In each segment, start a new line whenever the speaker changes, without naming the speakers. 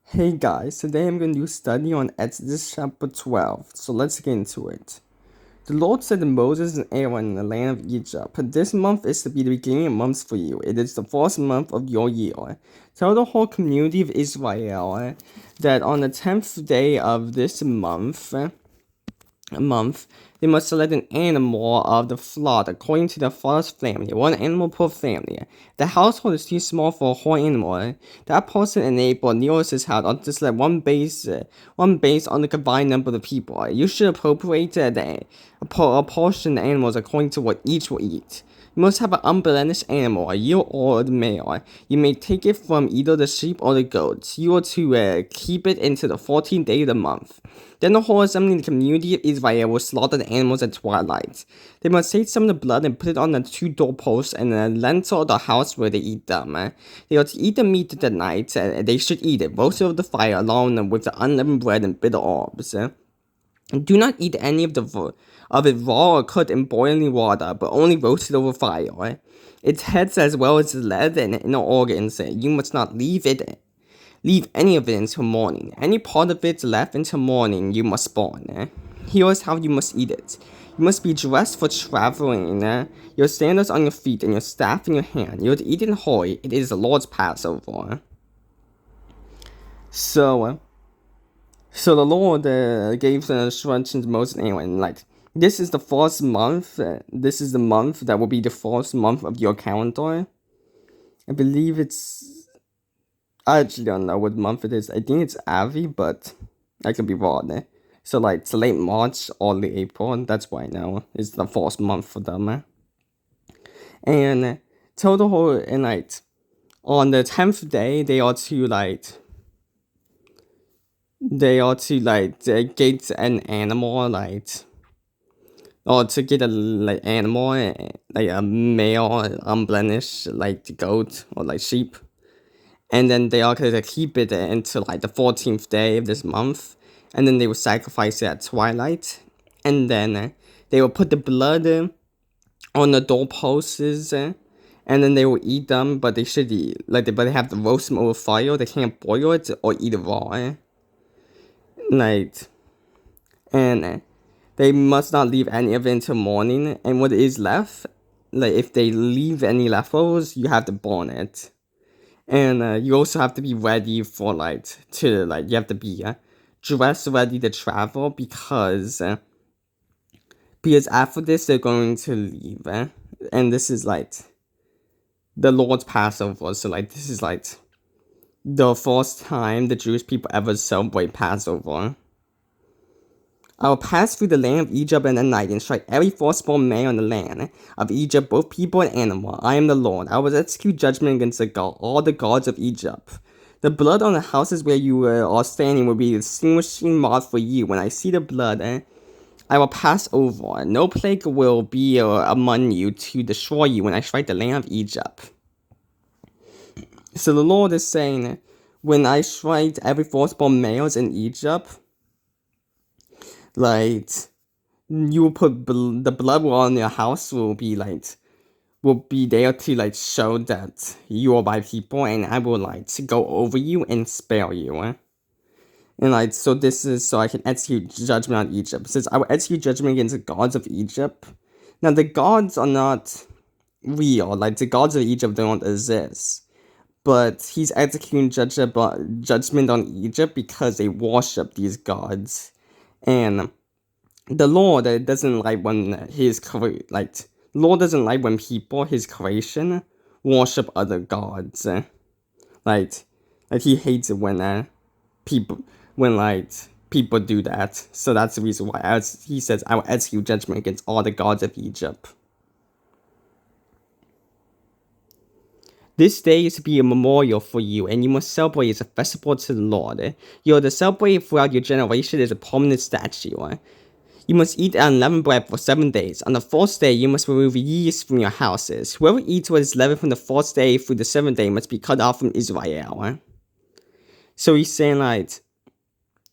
Hey guys, today I'm going to do a study on Exodus chapter 12, so let's get into it. The Lord said to Moses and Aaron in the land of Egypt, "This month is to be the beginning of months for you. It is the first month of your year. Tell the whole community of Israel that on the 10th day of this month, they must select an animal of the flock according to their father's family, one animal per family. If the household is too small for a whole animal, that person and neighbor nearest his house ought to select one based on the combined number of the people. You should appropriate a portion of animals according to what each will eat. You must have an unblemished animal, a year-old male. You may take it from either the sheep or the goats. You are to keep it until the 14th day of the month. Then the whole assembly in the community of Israel will slaughter the animals at twilight. They must take some of the blood and put it on the two doorposts and the lintel of the house where they eat them. They are to eat the meat at night. They should eat it roasted over the fire along with the unleavened bread and bitter herbs. Do not eat any of it raw or cooked in boiling water, but only roasted over fire. Its heads as well as its legs and inner organs. You must not leave any of it until morning. Any part of it left until morning you must burn. Here is how you must eat it. You must be dressed for traveling, your sandals on your feet and your staff in your hand. You are to eat it in hurry. It is the Lord's Passover. So the Lord gave the instructions to Moses and Aaron, like, this is the first month. This is the month that will be the first month of your calendar. I believe I actually don't know what month it is. I think it's Avi, but I could be wrong. So, like, it's late March, early April. That's why I know it's the first month for them. And tell the whole, and, like, on the 10th day, they are to get an animal, or to get a animal, like a male unblemished goat or sheep, and then they are going to keep it until the 14th day of this month, and then they will sacrifice it at twilight, and then they will put the blood on the doorposts, and then they will eat them, but they should eat but they have to roast them over fire. They can't boil it or eat it raw. And they must not leave any of it until morning. And what is left, if they leave any leftovers, you have to burn it. And you also have to be ready for you have to be dressed ready to travel because after this they're going to leave. And this is the Lord's Passover. So this is the first time the Jewish people ever celebrate Passover. I will pass through the land of Egypt in the night and strike every firstborn male in the land of Egypt, both people and animal. I am the Lord. I will execute judgment against all the gods of Egypt. The blood on the houses where you are standing will be a distinguishing mark for you. When I see the blood, I will pass over. No plague will be among you to destroy you when I strike the land of Egypt. So the Lord is saying, when I strike every firstborn males in Egypt, you will put the blood on your house will be there to show that you are my people, and I will go over you and spare you. And so this is so I can execute judgment on Egypt. It says I will execute judgment against the gods of Egypt. Now the gods are not real. The gods of Egypt don't exist. But he's executing judgment on Egypt because they worship these gods. And the Lord doesn't like when Lord doesn't like when people, his creation, worship other gods. He hates it when people do that. So that's the reason why he says I will execute judgment against all the gods of Egypt. This day is to be a memorial for you, and you must celebrate as a festival to the Lord. You are to celebrate throughout your generation as a permanent statue. You must eat unleavened bread for 7 days. On the first day, you must remove yeast from your houses. Whoever eats what is leavened from the first day through the 7th day must be cut off from Israel. So he's saying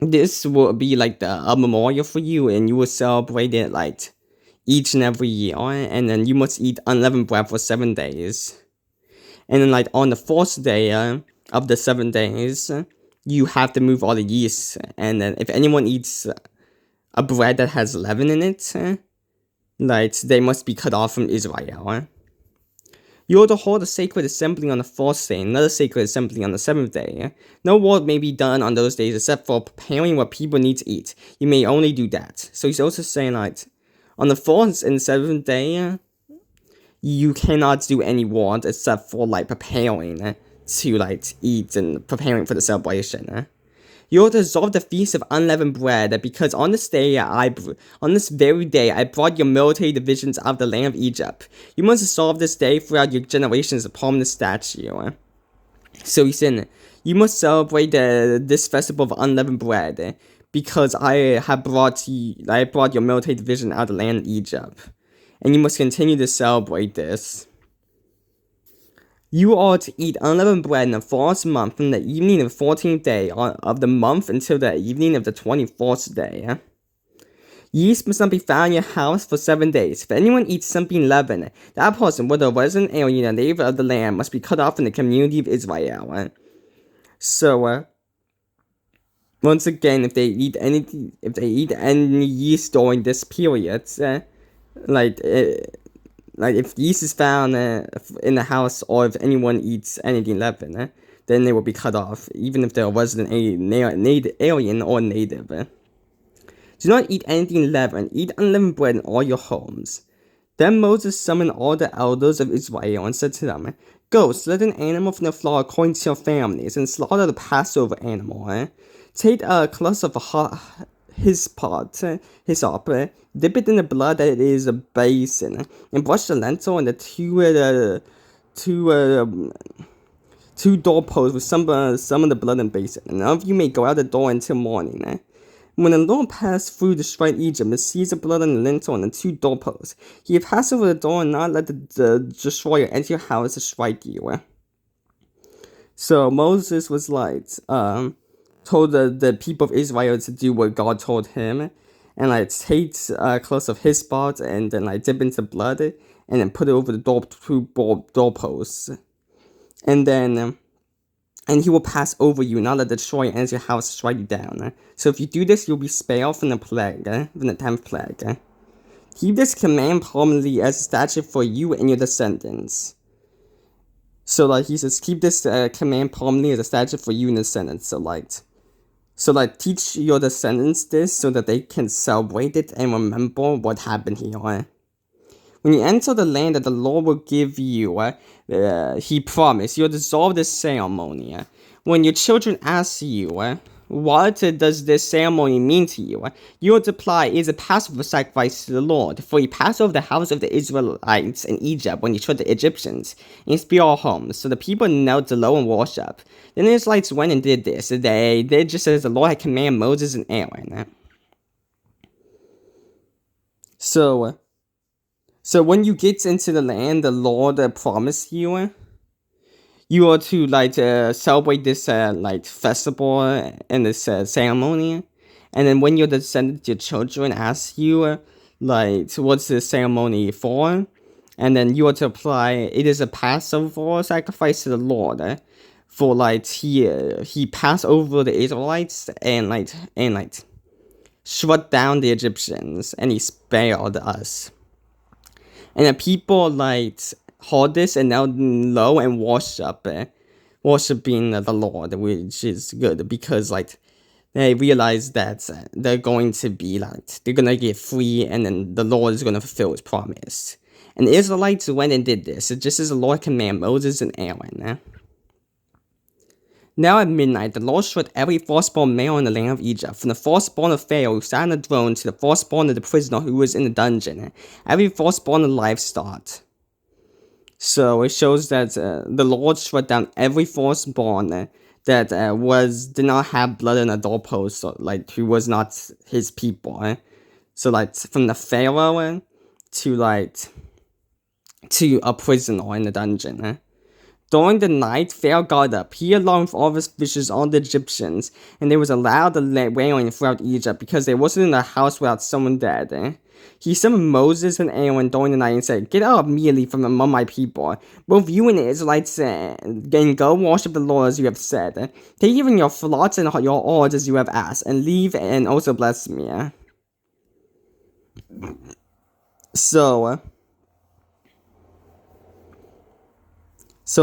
this will be a memorial for you, and you will celebrate it each and every year. And then you must eat unleavened bread for 7 days. And then on the first day of the 7 days, you have to move all the yeast. And then if anyone eats a bread that has leaven in it, they must be cut off from Israel. You are to hold a sacred assembly on the 4th day, and another sacred assembly on the 7th day. No work may be done on those days except for preparing what people need to eat. You may only do that. So he's also saying, on the 4th and 7th day, you cannot do any work except for, preparing to, eat and preparing for the celebration. You are to observe the Feast of Unleavened Bread, because on this very day, I brought your military divisions out of the land of Egypt. You must observe this day throughout your generations upon this statue. So he said, you must celebrate this festival of unleavened bread, because I brought your military division out of the land of Egypt, and you must continue to celebrate this. You are to eat unleavened bread in the 4th month from the evening of the 14th day of the month until the evening of the 24th day. Yeast must not be found in your house for 7 days. If anyone eats something leavened, that person, whether a resident, alien, or native of the land, must be cut off from the community of Israel. So, once again, if they eat any yeast during this period, if yeast is found in the house, or if anyone eats anything leavened, then they will be cut off, even if there wasn't a native alien or native. Do not eat anything leavened. Eat unleavened bread in all your homes. Then Moses summoned all the elders of Israel and said to them, go, select an animal from the flock according to your families, and slaughter the Passover animal. Take a cluster of hyssop, dip it in the blood that is a basin, and brush the lentil and the two doorposts with some of the blood and basin. And none of you may go out the door until morning. When the Lord passed through to strike Egypt and seized the blood on the lintel and the 2 doorposts, he passed over the door and not let the destroyer enter your house to strike you. So Moses was told the people of Israel to do what God told him, and take a cluster of hyssop and then dip into blood and then put it over the doorposts, and then and he will pass over you, not let the destroyer enter your house to strike you down. So if you do this, you'll be spared from the plague, from the 10th plague. Keep this command permanently as a statute for you and your descendants. So he says, keep this command permanently as a statute for you and the descendants. So teach your descendants this so that they can celebrate it and remember what happened here. When you enter the land that the Lord will give you, he promised, you'll dissolve this ceremony. When your children ask you, what does this ceremony mean to you? You will reply, it is a Passover sacrifice to the Lord. For he passed over the house of the Israelites in Egypt when he killed the Egyptians and spared our homes. So the people knelt low and worshipped. Then the Israelites went and did this. They did just as the Lord had commanded Moses and Aaron. So when you get into the land the Lord promised you, you are to celebrate this festival and this ceremony, and then when your descendants, your children, ask you what's the ceremony for, and then you are to apply it is a Passover sacrifice to the Lord, for he passed over the Israelites and shut down the Egyptians and he spared us. And the people heard this and knelt low and worshiping the Lord, which is good because they realize that they're going to be they're gonna get free, and then the Lord is gonna fulfill his promise. And the Israelites went and did this, just as the Lord commanded Moses and Aaron. Now at midnight, the Lord struck every firstborn male in the land of Egypt, from the firstborn of Pharaoh who sat on the throne to the firstborn of the prisoner who was in the dungeon, every firstborn of livestock. So it shows that the Lord struck down every firstborn that did not have blood on the doorpost, who was not his people. So from the Pharaoh to a prisoner in the dungeon. During the night, Pharaoh got up. He, along with all of his officials, all the Egyptians, and there was a loud wailing throughout Egypt because there wasn't a house without someone dead. He summoned Moses and Aaron during the night and said, "Get up immediately from among my people, both you and the Israelites, and go worship the Lord as you have said. Take even your flocks and your oars as you have asked, and leave and also bless me." So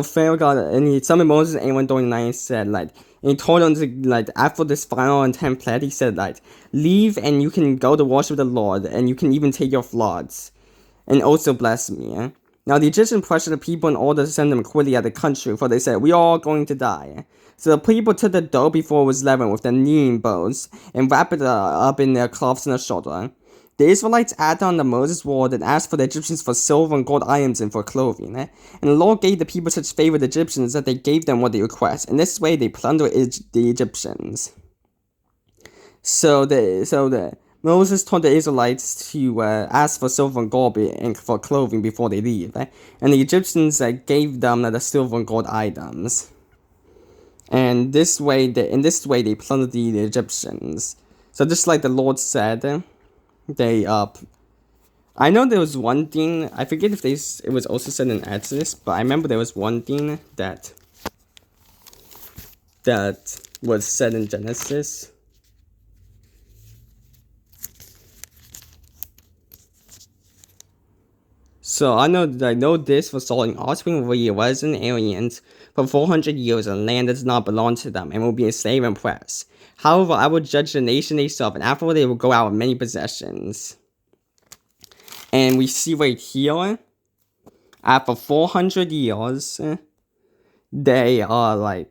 Pharaoh got and he summoned Moses and Aaron during the night and said, and he told them to, after this final and 10th plague, he said, leave and you can go to worship the Lord, and you can even take your floods, and also bless me. Now the Egyptians pressured the people in order to send them quickly out of the country, for they said, "We are all going to die." So the people took the dough before it was leavened with their kneading bowls, and wrapped it up in their cloths on their shoulder. The Israelites acted on the Moses' word and asked for the Egyptians for silver and gold items and for clothing. And the Lord gave the people such favor to the Egyptians that they gave them what they requested. In this way, they plundered the Egyptians. So Moses told the Israelites to ask for silver and gold and for clothing before they leave. And the Egyptians gave them the silver and gold items. And this way, they plundered the Egyptians. So just like the Lord said, I know there was one thing, I forget if it was also said in Exodus, but I remember there was one thing that was said in Genesis. So I know this was sold in offspring where he was an alien for 400 years, and land does not belong to them, and will be a slave and oppressed. However, I will judge the nation they serve, and afterward they will go out with many possessions. And we see right here, after 400 years, they are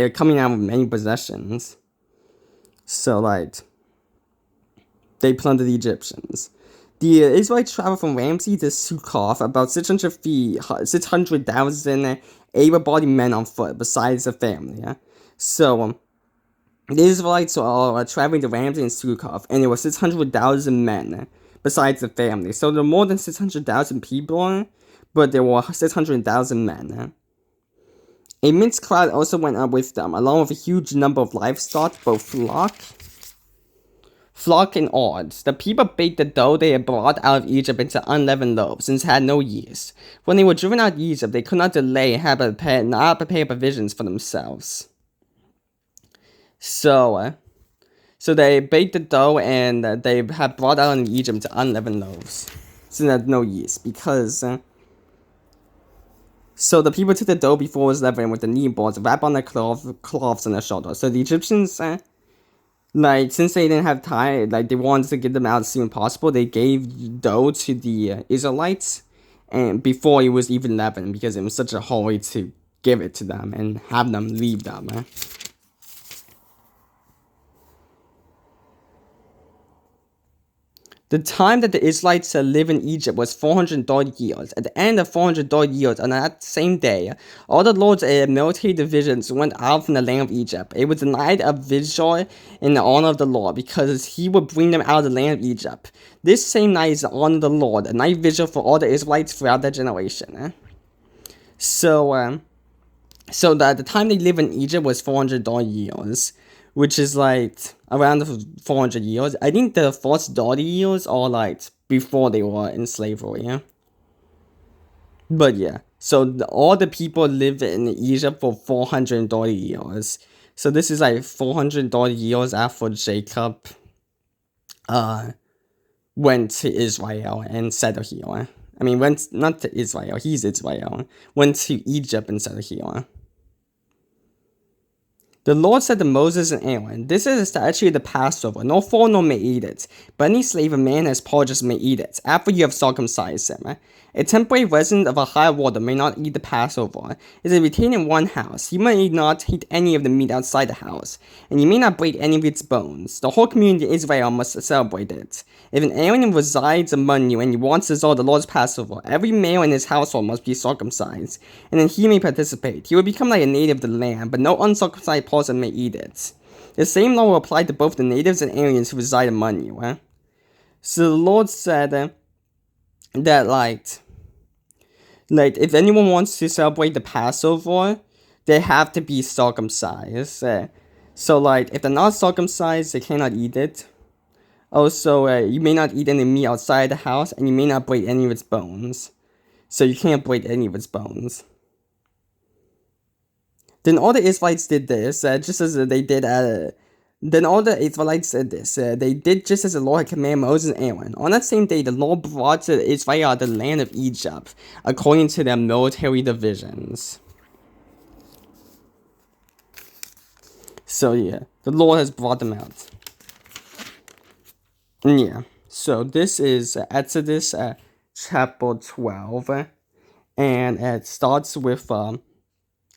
coming out with many possessions. So they plundered the Egyptians. The Israelites traveled from Ramsey to Succoth, about 600,000 able-bodied men on foot, besides the family. So the Israelites are traveling to Ramsey and Succoth, and there were 600,000 men, besides the family. So there were more than 600,000 people, but there were 600,000 men. A mixed crowd also went up with them, along with a huge number of livestock, both flock and herds. The people baked the dough they had brought out of Egypt into unleavened loaves, since it had no yeast. When they were driven out of Egypt, they could not delay and not prepare provisions for themselves. So they baked the dough and they had brought out in Egypt to unleavened loaves, since it had no yeast, because... So the people took the dough before it was leavened with the kneading bowls, wrapped on their cloths on their shoulders. So the Egyptians, since they didn't have time, they wanted to get them out as soon as possible, they gave dough to the Israelites, and before it was even leavened, because it was such a hurry to give it to them and have them leave them. The time that the Israelites lived in Egypt was 430 years. At the end of 430 years, on that same day, all the Lord's military divisions went out from the land of Egypt. It was the night of vigil in the honor of the Lord, because he would bring them out of the land of Egypt. This same night is the honor of the Lord, a night vigil for all the Israelites throughout that generation. So the time they lived in Egypt was 430 years. Which is around 400 years. I think the first 30 years are before they were in slavery. But yeah, so all the people lived in Egypt for 430 years. So this is 430 years after Jacob went to Israel and settled here. I mean, went not to Israel, he's Israel. Went to Egypt and settled here. The Lord said to Moses and Aaron, "This is a statute of the Passover. No foreigner may eat it, but any slave a man has purchased may eat it, after you have circumcised him. A temporary resident of a high water may not eat the Passover. It is retained in one house. You may not eat any of the meat outside the house, and you may not break any of its bones. The whole community of Israel must celebrate it. If an alien resides among you and he wants to observe the Lord's Passover, every male in his household must be circumcised, and then he may participate. He will become like a native of the land, but no uncircumcised person may eat it. The same law will apply to both the natives and aliens who reside among you." So the Lord said that if anyone wants to celebrate the Passover, they have to be circumcised. So if they're not circumcised, they cannot eat it. Also, you may not eat any meat outside the house, and you may not break any of its bones. So you can't break any of its bones. Then all the Israelites did this, just as they did Then all the Israelites did this. They did just as the Lord had commanded Moses and Aaron. On that same day, the Lord brought to Israel out of the land of Egypt, according to their military divisions. So yeah, the Lord has brought them out. Yeah, so this is Exodus chapter 12, and it starts with the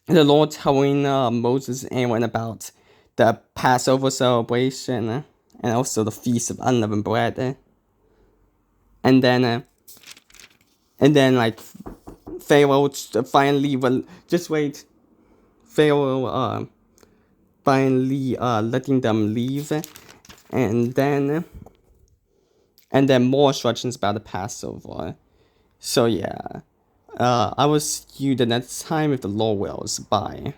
Lord telling Moses and Aaron about the Passover celebration and also the Feast of Unleavened Bread. And then like Pharaoh finally Pharaoh finally letting them leave, and then more instructions about the Passover. So yeah, I will see you the next time if the Lord wills. Bye.